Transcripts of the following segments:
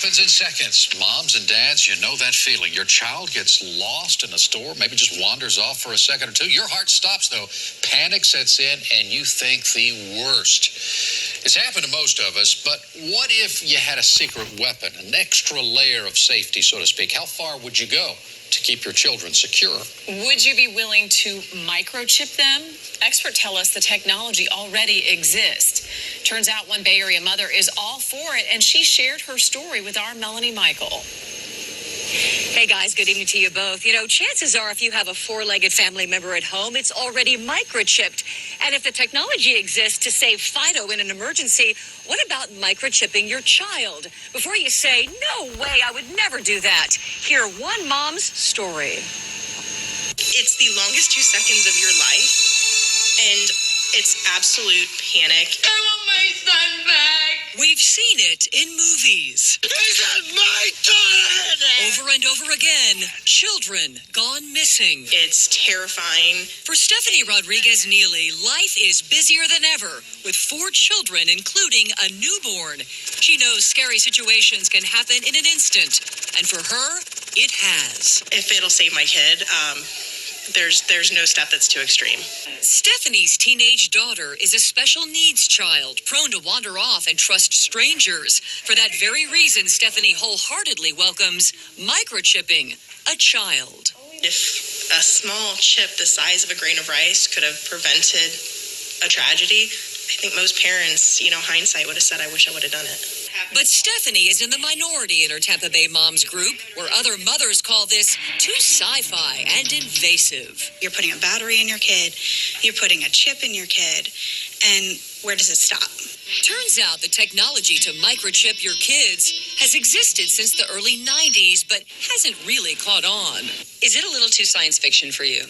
happens in seconds. Moms and dads, you know that feeling. Your child gets lost in a store, maybe just wanders off for a second or two. Your heart stops, though. Panic sets in, and you think the worst. It's happened to most of us, but what if you had a secret weapon, an extra layer of safety, so to speak? How far would you go to keep your children secure? Would you be willing to microchip them? Experts tell us the technology already exists. Turns out one Bay Area mother is all for it, and she shared her story with our Melanie Michael. Hey guys, good evening to you both. You know, chances are if you have a four-legged family member at home, it's already microchipped. And if the technology exists to save Fido in an emergency, what about microchipping your child? Before you say, no way, I would never do that, hear one mom's story. It's the longest 2 seconds of your life, and it's absolute panic. I want my son back. We've seen it in movies. This is my daughter. Over and over again, children gone missing. It's terrifying. For Stephanie Rodriguez Neely, life is busier than ever with 4 children, including a newborn. She knows scary situations can happen in an instant, and for her, it has. If it'll save my kid, there's no step that's too extreme. Stephanie's teenage daughter is a special needs child, prone to wander off and trust strangers. For that very reason, Stephanie wholeheartedly welcomes microchipping a child. If a small chip the size of a grain of rice could have prevented a tragedy, I think most parents, hindsight would have said, I wish I would have done it. But Stephanie is in the minority in her Tampa Bay moms group, where other mothers call this too sci-fi and invasive. You're putting a battery in your kid, you're putting a chip in your kid, and where does it stop? Turns out the technology to microchip your kids has existed since the early 90s, but hasn't really caught on. Is it a little too science fiction for you?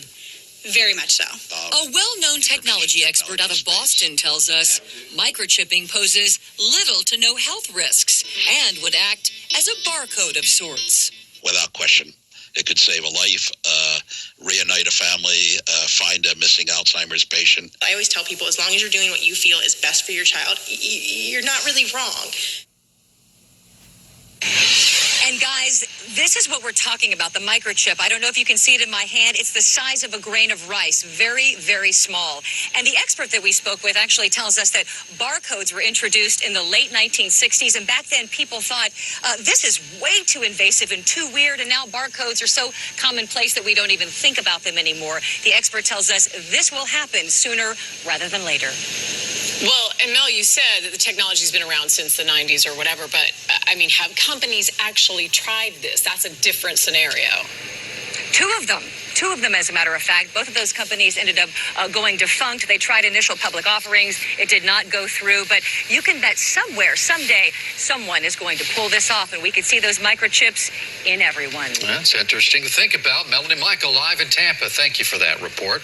Very much so. A well-known technology expert out of Boston tells us microchipping poses little to no health risks and would act as a barcode of sorts. Without question. It could save a life, reunite a family, find a missing Alzheimer's patient. I always tell people, as long as you're doing what you feel is best for your child, you're not really wrong. And guys, this is what we're talking about, the microchip. I don't know if you can see it in my hand. It's the size of a grain of rice, very, very small. And the expert that we spoke with actually tells us that barcodes were introduced in the late 1960s. And back then, people thought, this is way too invasive and too weird. And now barcodes are so commonplace that we don't even think about them anymore. The expert tells us this will happen sooner rather than later. Well, and Mel, you said that the technology's been around since the 90s or whatever, but have companies actually tried this? That's a different scenario. Two of them, as a matter of fact. Both of those companies ended up going defunct. They tried initial public offerings. It did not go through. But you can bet somewhere, someday, someone is going to pull this off, and we could see those microchips in everyone. That's interesting to think about. Melanie Michael live in Tampa. Thank you for that report.